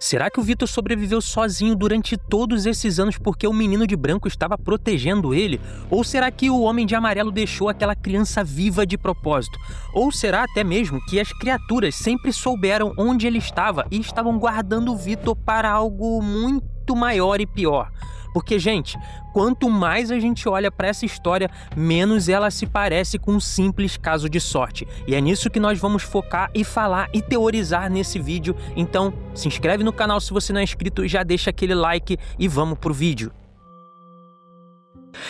Será que o Vitor sobreviveu sozinho durante todos esses anos porque o menino de branco estava protegendo ele? Ou será que o homem de amarelo deixou aquela criança viva de propósito? Ou será até mesmo que as criaturas sempre souberam onde ele estava e estavam guardando o Vitor para algo muito maior e pior? Porque, gente, quanto mais a gente olha para essa história, menos ela se parece com um simples caso de sorte. E é nisso que nós vamos focar e falar e teorizar nesse vídeo. Então, se inscreve no canal se você não é inscrito, já deixa aquele like e vamos pro vídeo.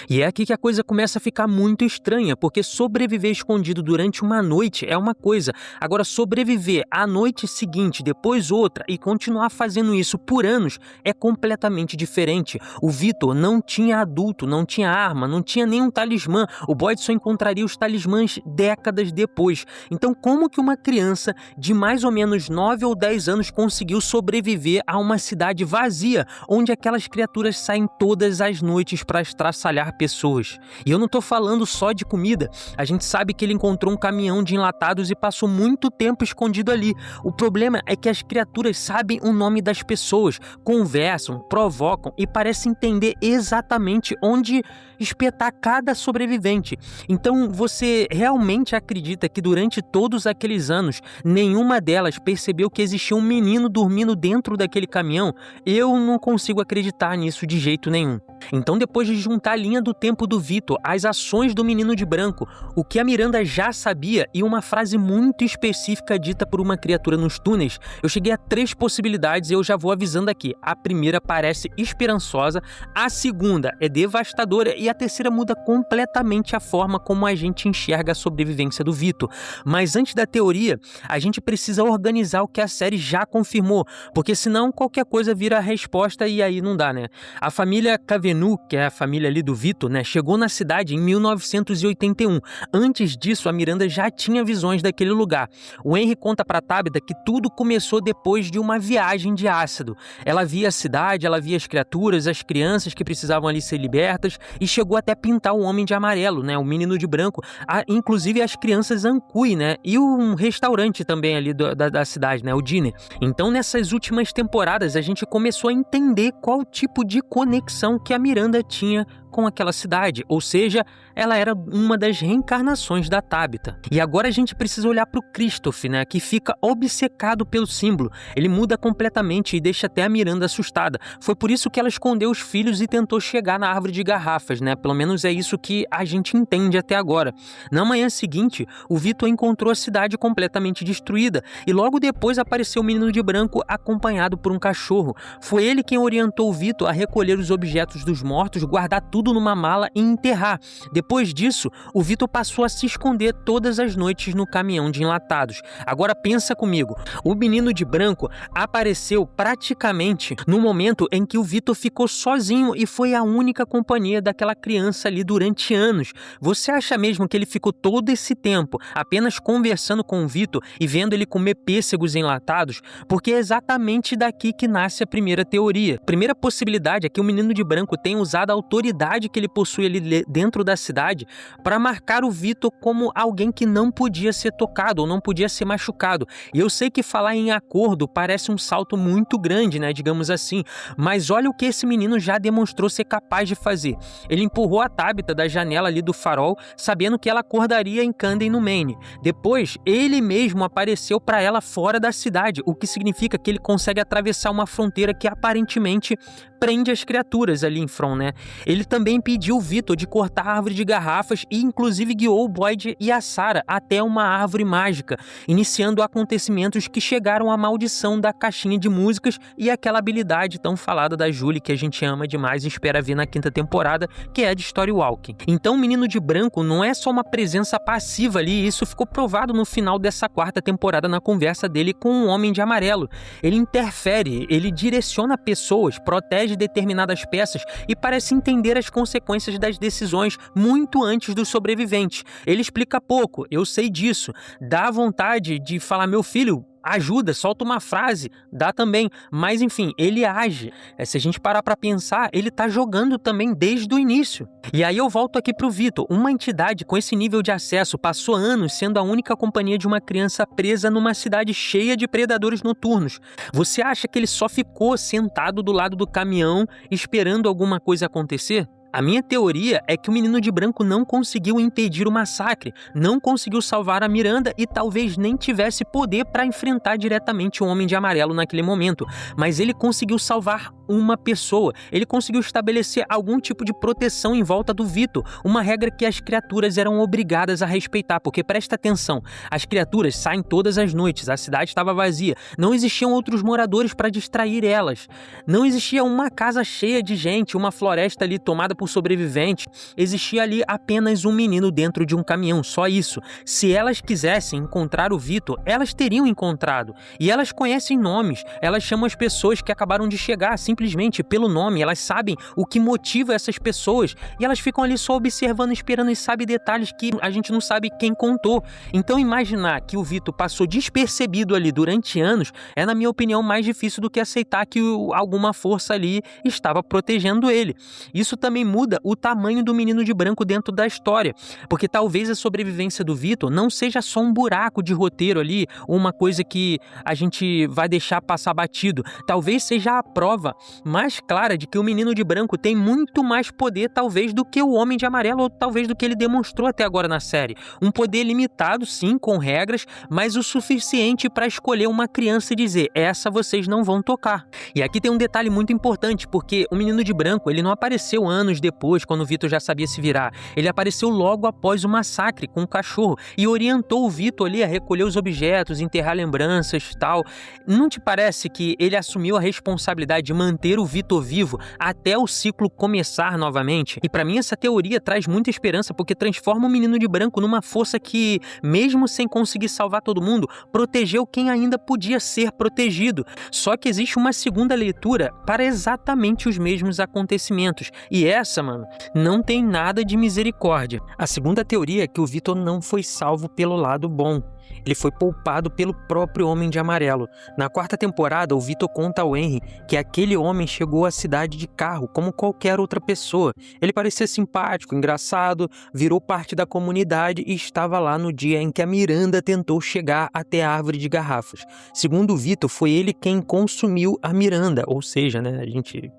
E é aqui que a coisa começa a ficar muito estranha, porque sobreviver escondido durante uma noite é uma coisa, agora sobreviver à noite seguinte, depois outra, e continuar fazendo isso por anos é completamente diferente. O Vitor não tinha adulto, não tinha arma, não tinha nenhum talismã, o Boyd só encontraria os talismãs décadas depois. Então como que uma criança de mais ou menos 9 ou 10 anos conseguiu sobreviver a uma cidade vazia, onde aquelas criaturas saem todas as noites para estraçalhar pessoas? E eu não tô falando só de comida, a gente sabe que ele encontrou um caminhão de enlatados e passou muito tempo escondido ali. O problema é que as criaturas sabem o nome das pessoas, conversam, provocam e parecem entender exatamente onde espetar cada sobrevivente. Então você realmente acredita que durante todos aqueles anos nenhuma delas percebeu que existia um menino dormindo dentro daquele caminhão? Eu não consigo acreditar nisso de jeito nenhum. Então, depois de juntar a linha do tempo do Vitor, as ações do menino de branco, o que a Miranda já sabia e uma frase muito específica dita por uma criatura nos túneis, eu cheguei a 3 possibilidades e eu já vou avisando aqui. A primeira parece esperançosa, a segunda é devastadora e a terceira muda completamente a forma como a gente enxerga a sobrevivência do Vitor. Mas antes da teoria, a gente precisa organizar o que a série já confirmou, porque senão qualquer coisa vira a resposta e aí não dá, né? A família Cavenu, que é a família ali do Vitor, né, chegou na cidade em 1981. Antes disso, a Miranda já tinha visões daquele lugar. O Henry conta pra Tabitha que tudo começou depois de uma viagem de ácido. Ela via a cidade, ela via as criaturas, as crianças que precisavam ali ser libertas e chegou até pintar o homem de amarelo, né, o menino de branco, inclusive as crianças Ankui, né, e um restaurante também ali da cidade, né, o Diner. Então, nessas últimas temporadas, a gente começou a entender qual tipo de conexão que a Miranda tinha com aquela cidade, ou seja, ela era uma das reencarnações da Tabitha. E agora a gente precisa olhar para o Christoph, né, que fica obcecado pelo símbolo. Ele muda completamente e deixa até a Miranda assustada. Foi por isso que ela escondeu os filhos e tentou chegar na árvore de garrafas, né? Pelo menos é isso que a gente entende até agora. Na manhã seguinte, o Vitor encontrou a cidade completamente destruída e logo depois apareceu o menino de branco acompanhado por um cachorro. Foi ele quem orientou o Vitor a recolher os objetos dos mortos, guardar tudo numa mala e enterrar. Depois disso, o Vitor passou a se esconder todas as noites no caminhão de enlatados. Agora pensa comigo, o menino de branco apareceu praticamente no momento em que o Vitor ficou sozinho e foi a única companhia daquela criança ali durante anos. Você acha mesmo que ele ficou todo esse tempo apenas conversando com o Vitor e vendo ele comer pêssegos enlatados? Porque é exatamente daqui que nasce a primeira teoria. A primeira possibilidade é que o menino de branco tenha usado a autoridade que ele possui ali dentro da cidade para marcar o Vitor como alguém que não podia ser tocado ou não podia ser machucado. E eu sei que falar em acordo parece um salto muito grande, né, digamos assim, mas olha o que esse menino já demonstrou ser capaz de fazer. Ele empurrou a Tabitha da janela ali do farol, sabendo que ela acordaria em Camden no Maine. Depois, ele mesmo apareceu para ela fora da cidade, o que significa que ele consegue atravessar uma fronteira que aparentemente prende as criaturas ali em front, né? Ele também pediu o Vitor de cortar a árvore de garrafas e inclusive guiou o Boyd e a Sarah até uma árvore mágica, iniciando acontecimentos que chegaram à maldição da caixinha de músicas e aquela habilidade tão falada da Julie que a gente ama demais e espera ver na 5ª temporada, que é a de Storywalking. Então o menino de branco não é só uma presença passiva ali, e isso ficou provado no final dessa 4ª temporada na conversa dele com o Homem de Amarelo. Ele interfere, ele direciona pessoas, protege determinadas peças e parece entender as consequências das decisões muito antes dos sobreviventes. Ele explica pouco, eu sei disso. Dá vontade de falar, meu filho, ajuda, solta uma frase, dá também. Mas enfim, ele age. Se a gente parar pra pensar, ele tá jogando também desde o início. E aí eu volto aqui pro Vitor. Uma entidade com esse nível de acesso passou anos sendo a única companhia de uma criança presa numa cidade cheia de predadores noturnos. Você acha que ele só ficou sentado do lado do caminhão esperando alguma coisa acontecer? A minha teoria é que o menino de branco não conseguiu impedir o massacre, não conseguiu salvar a Miranda e talvez nem tivesse poder para enfrentar diretamente o Homem de Amarelo naquele momento, mas ele conseguiu salvar uma pessoa, ele conseguiu estabelecer algum tipo de proteção em volta do Vitor, uma regra que as criaturas eram obrigadas a respeitar, porque presta atenção, as criaturas saem todas as noites, a cidade estava vazia, não existiam outros moradores para distrair elas, não existia uma casa cheia de gente, uma floresta ali tomada por sobrevivente, existia ali apenas um menino dentro de um caminhão, só isso. Se elas quisessem encontrar o Vitor, elas teriam encontrado. E elas conhecem nomes, elas chamam as pessoas que acabaram de chegar simplesmente pelo nome, elas sabem o que motiva essas pessoas e elas ficam ali só observando, esperando e sabem detalhes que a gente não sabe quem contou. Então imaginar que o Vitor passou despercebido ali durante anos é, na minha opinião, mais difícil do que aceitar que alguma força ali estava protegendo ele. Isso também muda o tamanho do menino de branco dentro da história, porque talvez a sobrevivência do Vitor não seja só um buraco de roteiro ali, ou uma coisa que a gente vai deixar passar batido, talvez seja a prova mais clara de que o menino de branco tem muito mais poder talvez do que o Homem de Amarelo, ou talvez do que ele demonstrou até agora na série. Um poder limitado, sim, com regras, mas o suficiente para escolher uma criança e dizer, essa vocês não vão tocar. E aqui tem um detalhe muito importante, porque o menino de branco, ele não apareceu anos depois, quando o Vitor já sabia se virar. Ele apareceu logo após o massacre com o cachorro e orientou o Vitor ali a recolher os objetos, enterrar lembranças e tal. Não te parece que ele assumiu a responsabilidade de manter o Vitor vivo até o ciclo começar novamente? E pra mim essa teoria traz muita esperança, porque transforma o menino de branco numa força que, mesmo sem conseguir salvar todo mundo, protegeu quem ainda podia ser protegido. Só que existe uma segunda leitura para exatamente os mesmos acontecimentos. E essa, mano, não tem nada de misericórdia. A segunda teoria é que o Vitor não foi salvo pelo lado bom. Ele foi poupado pelo próprio Homem de Amarelo. Na quarta temporada, o Vitor conta ao Henry que aquele homem chegou à cidade de carro, como qualquer outra pessoa. Ele parecia simpático, engraçado, virou parte da comunidade e estava lá no dia em que a Miranda tentou chegar até a árvore de garrafas. Segundo o Vitor, foi ele quem consumiu a Miranda, ou seja, né,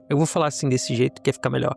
eu vou falar assim desse jeito que ia ficar melhor.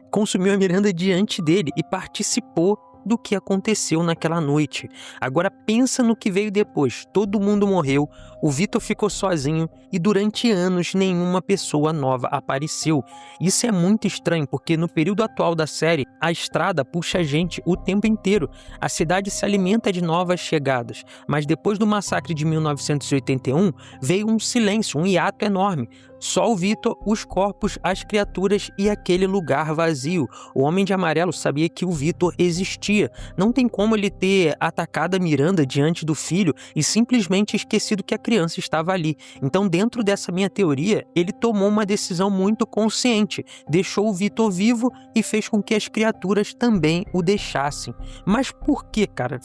Consumiu a Miranda diante dele e participou do que aconteceu naquela noite. Agora pensa no que veio depois. Todo mundo morreu, o Vitor ficou sozinho e durante anos nenhuma pessoa nova apareceu. Isso é muito estranho porque no período atual da série, a estrada puxa a gente o tempo inteiro. A cidade se alimenta de novas chegadas, mas depois do massacre de 1981, veio um silêncio, um hiato enorme. Só o Vitor, os corpos, as criaturas e aquele lugar vazio. O Homem de Amarelo sabia que o Vitor existia. Não tem como ele ter atacado a Miranda diante do filho e simplesmente esquecido que a criança estava ali. Então, dentro dessa minha teoria, ele tomou uma decisão muito consciente. Deixou o Vitor vivo e fez com que as criaturas também o deixassem. Mas por que, cara?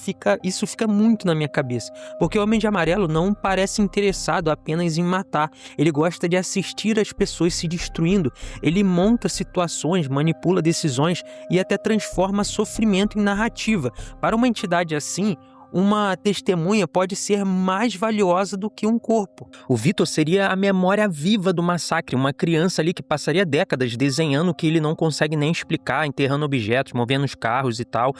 Isso fica muito na minha cabeça. Porque o Homem de Amarelo não parece interessado apenas em matar. Ele gosta de assistir as pessoas se destruindo, ele monta situações, manipula decisões e até transforma sofrimento em narrativa. Para uma entidade assim, uma testemunha pode ser mais valiosa do que um corpo. O Vitor seria a memória viva do massacre, uma criança ali que passaria décadas desenhando o que ele não consegue nem explicar, enterrando objetos, movendo os carros e tal.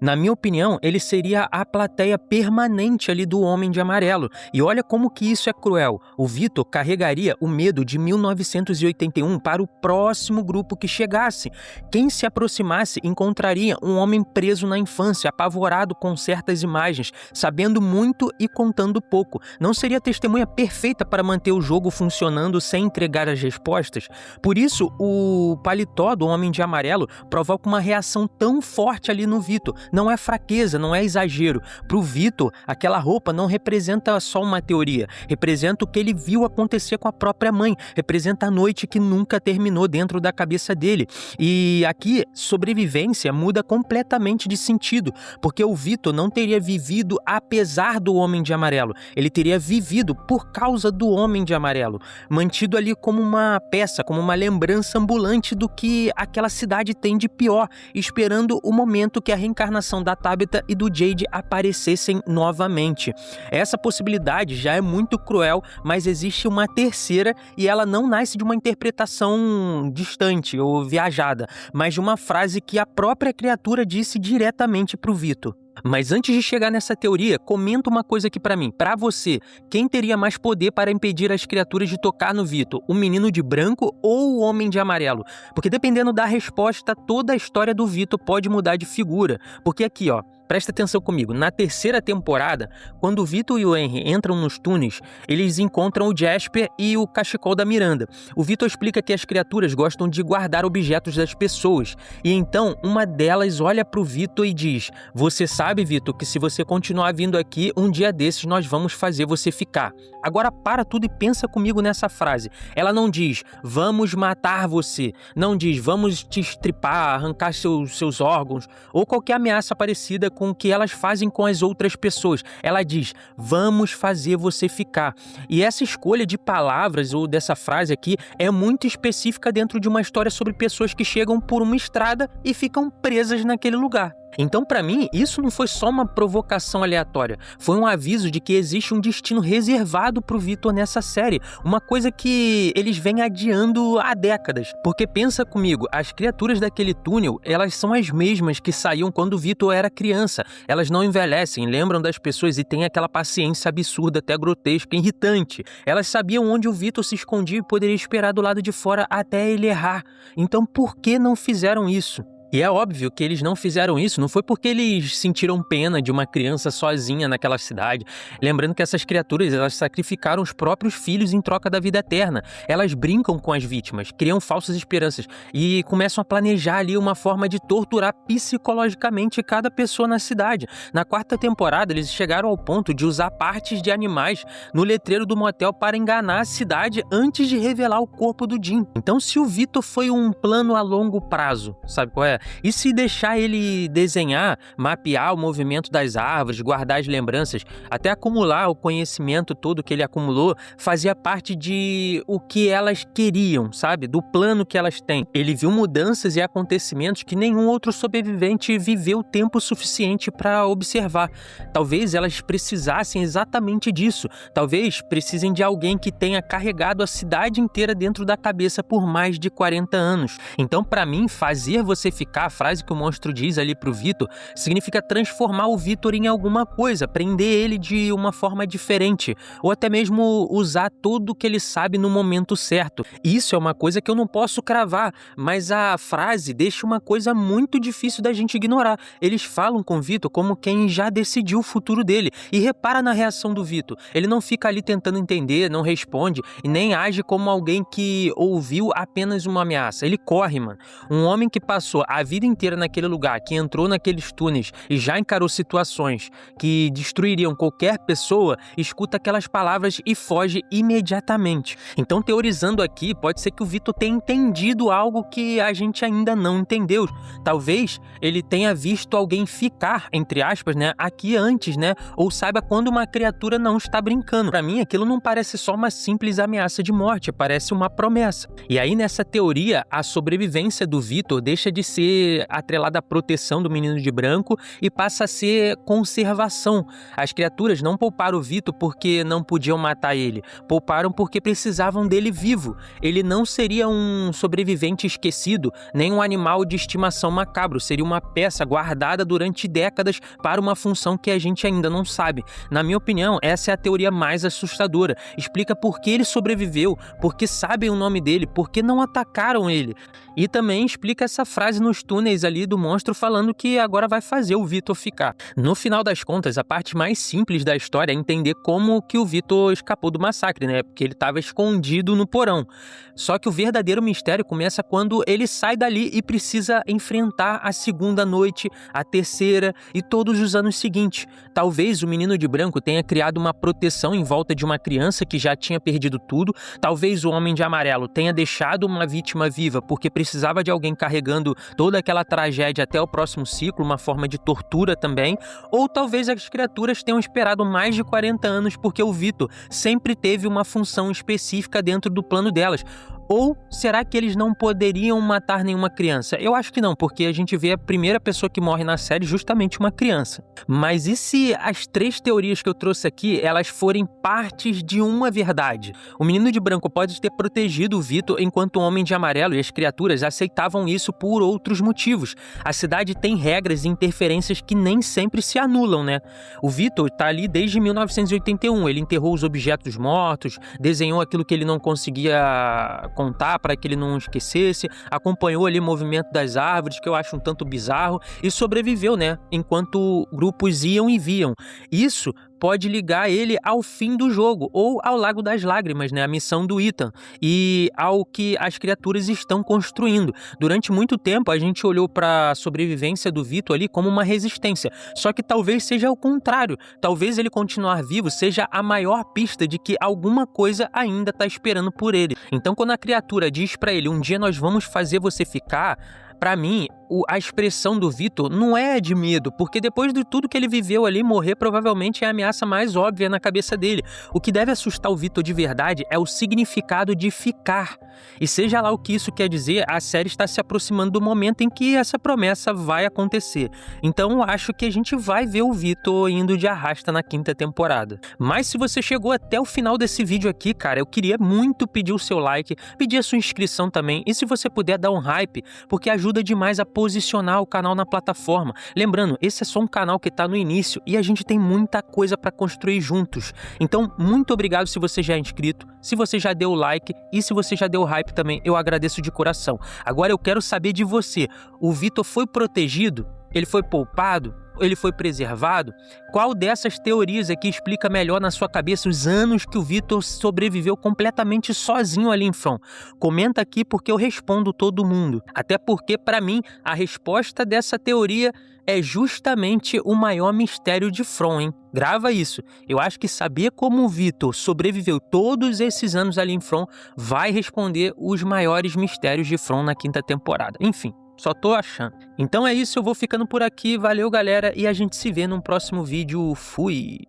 Na minha opinião, ele seria a plateia permanente ali do Homem de Amarelo. E olha como que isso é cruel. O Vitor carregaria o medo de 1981 para o próximo grupo que chegasse. Quem se aproximasse encontraria um homem preso na infância, apavorado com certas imagens, sabendo muito e contando pouco. Não seria a testemunha perfeita para manter o jogo funcionando sem entregar as respostas? Por isso, o paletó do Homem de Amarelo provoca uma reação tão forte ali no Vitor. Não é fraqueza, não é exagero. Para o Vitor, aquela roupa não representa só uma teoria, representa o que ele viu acontecer com a própria mãe, representa a noite que nunca terminou dentro da cabeça dele. E aqui, sobrevivência muda completamente de sentido, porque o Vitor não teria vivido vivido apesar do Homem de Amarelo. Ele teria vivido por causa do Homem de Amarelo, mantido ali como uma peça, como uma lembrança ambulante do que aquela cidade tem de pior, esperando o momento que a reencarnação da Tabitha e do Jade aparecessem novamente. Essa possibilidade já é muito cruel, mas existe uma terceira e ela não nasce de uma interpretação distante ou viajada, mas de uma frase que a própria criatura disse diretamente para o Vito. Mas antes de chegar nessa teoria, comenta uma coisa aqui pra mim. Pra você, quem teria mais poder para impedir as criaturas de tocar no Vito? O menino de branco ou o Homem de Amarelo? Porque dependendo da resposta, toda a história do Vito pode mudar de figura. Porque aqui, ó, presta atenção comigo. Na terceira temporada, quando o Vito e o Henry entram nos túneis, eles encontram o Jasper e o cachecol da Miranda. O Vito explica que as criaturas gostam de guardar objetos das pessoas. E então, uma delas olha pro Vito e diz: "Você sabe, Vito, que se você continuar vindo aqui, um dia desses nós vamos fazer você ficar." Agora para tudo e pensa comigo nessa frase. Ela não diz: "Vamos matar você." Não diz: "Vamos te estripar, arrancar seus órgãos." Ou qualquer ameaça parecida com o que elas fazem com as outras pessoas. Ela diz: "Vamos fazer você ficar." E essa escolha de palavras ou dessa frase aqui é muito específica dentro de uma história sobre pessoas que chegam por uma estrada e ficam presas naquele lugar. Então, para mim, isso não foi só uma provocação aleatória, foi um aviso de que existe um destino reservado pro Victor nessa série, uma coisa que eles vêm adiando há décadas. Porque pensa comigo, as criaturas daquele túnel, elas são as mesmas que saíam quando o Victor era criança, elas não envelhecem, lembram das pessoas e têm aquela paciência absurda, até grotesca, irritante. Elas sabiam onde o Victor se escondia e poderia esperar do lado de fora até ele errar. Então, por que não fizeram isso? E é óbvio que eles não fizeram isso, não foi porque eles sentiram pena de uma criança sozinha naquela cidade. Lembrando que essas criaturas, elas sacrificaram os próprios filhos em troca da vida eterna. Elas brincam com as vítimas, criam falsas esperanças e começam a planejar ali uma forma de torturar psicologicamente cada pessoa na cidade. Na quarta temporada, eles chegaram ao ponto de usar partes de animais no letreiro do motel para enganar a cidade antes de revelar o corpo do Jim. Então, se o Victor foi um plano a longo prazo, sabe qual é? E se deixar ele desenhar, mapear o movimento das árvores, guardar as lembranças, até acumular o conhecimento todo que ele acumulou, fazia parte de o que elas queriam, sabe? Do plano que elas têm. Ele viu mudanças e acontecimentos que nenhum outro sobrevivente viveu tempo suficiente para observar. Talvez elas precisassem exatamente disso. Talvez precisem de alguém que tenha carregado a cidade inteira dentro da cabeça por mais de 40 anos. Então, para mim, fazer você ficar, a frase que o monstro diz ali pro Victor, significa transformar o Victor em alguma coisa, prender ele de uma forma diferente, ou até mesmo usar tudo que ele sabe no momento certo. Isso é uma coisa que eu não posso cravar, mas a frase deixa uma coisa muito difícil da gente ignorar. Eles falam com o Victor como quem já decidiu o futuro dele, e repara na reação do Victor. Ele não fica ali tentando entender, não responde, e nem age como alguém que ouviu apenas uma ameaça. Ele corre, mano. Um homem que passou a vida inteira naquele lugar, que entrou naqueles túneis e já encarou situações que destruiriam qualquer pessoa, escuta aquelas palavras e foge imediatamente. Então, teorizando aqui, pode ser que o Victor tenha entendido algo que a gente ainda não entendeu. Talvez ele tenha visto alguém ficar, entre aspas, né, aqui antes, né, ou saiba quando uma criatura não está brincando. Pra mim, aquilo não parece só uma simples ameaça de morte, parece uma promessa. E aí, nessa teoria, a sobrevivência do Victor deixa de ser atrelada à proteção do menino de branco e passa a ser conservação. As criaturas não pouparam o Victor porque não podiam matar ele, pouparam porque precisavam dele vivo. Ele não seria um sobrevivente esquecido, nem um animal de estimação macabro, seria uma peça guardada durante décadas para uma função que a gente ainda não sabe. Na minha opinião, essa é a teoria mais assustadora. Explica por que ele sobreviveu, por que sabem o nome dele, por que não atacaram ele. E também explica essa frase nos túneis ali do monstro falando que agora vai fazer o Victor ficar. No final das contas, a parte mais simples da história é entender como que o Victor escapou do massacre, né? Porque ele estava escondido no porão. Só que o verdadeiro mistério começa quando ele sai dali e precisa enfrentar a segunda noite, a terceira e todos os anos seguintes. Talvez o menino de branco tenha criado uma proteção em volta de uma criança que já tinha perdido tudo. Talvez o Homem de Amarelo tenha deixado uma vítima viva porque precisava de alguém carregando todo toda aquela tragédia até o próximo ciclo, uma forma de tortura também, ou talvez as criaturas tenham esperado mais de 40 anos porque o Vitor sempre teve uma função específica dentro do plano delas. Ou será que eles não poderiam matar nenhuma criança? Eu acho que não, porque a gente vê a primeira pessoa que morre na série justamente uma criança. Mas e se as 3 teorias que eu trouxe aqui, elas forem partes de uma verdade? O Menino de Branco pode ter protegido o Vitor enquanto o Homem de Amarelo e as criaturas aceitavam isso por outros motivos. A cidade tem regras e interferências que nem sempre se anulam, né? O Vitor tá ali desde 1981, ele enterrou os objetos mortos, desenhou aquilo que ele não conseguia contar para que ele não esquecesse, acompanhou ali o movimento das árvores, que eu acho um tanto bizarro, e sobreviveu, né? Enquanto grupos iam e viam. Isso pode ligar ele ao fim do jogo, ou ao Lago das Lágrimas, né? A missão do Ethan, e ao que as criaturas estão construindo. Durante muito tempo, a gente olhou para a sobrevivência do Vitor ali como uma resistência, só que talvez seja o contrário. Talvez ele continuar vivo seja a maior pista de que alguma coisa ainda está esperando por ele. Então, quando a criatura diz para ele, um dia nós vamos fazer você ficar, pra mim, a expressão do Vitor não é de medo, porque depois de tudo que ele viveu ali, morrer provavelmente é a ameaça mais óbvia na cabeça dele. O que deve assustar o Vitor de verdade é o significado de ficar. E seja lá o que isso quer dizer, a série está se aproximando do momento em que essa promessa vai acontecer. Então eu acho que a gente vai ver o Vitor indo de arrasta na 5ª temporada. Mas se você chegou até o final desse vídeo aqui, cara, eu queria muito pedir o seu like, pedir a sua inscrição também, e se você puder dar um hype, porque ajuda demais a posicionar o canal na plataforma. Lembrando, esse é só um canal que está no início e a gente tem muita coisa para construir juntos. Então, muito obrigado se você já é inscrito, se você já deu o like e se você já deu o hype também, eu agradeço de coração. Agora eu quero saber de você, o Vitor foi protegido? Ele foi poupado? Ele foi preservado? Qual dessas teorias aqui explica melhor na sua cabeça os anos que o Vitor sobreviveu completamente sozinho ali em From? Comenta aqui porque eu respondo todo mundo. Até porque, para mim, a resposta dessa teoria é justamente o maior mistério de From, hein? Grava isso. Eu acho que saber como o Vitor sobreviveu todos esses anos ali em From vai responder os maiores mistérios de From na 5ª temporada. Enfim, só tô achando. Então é isso, eu vou ficando por aqui. Valeu, galera, e a gente se vê num próximo vídeo. Fui!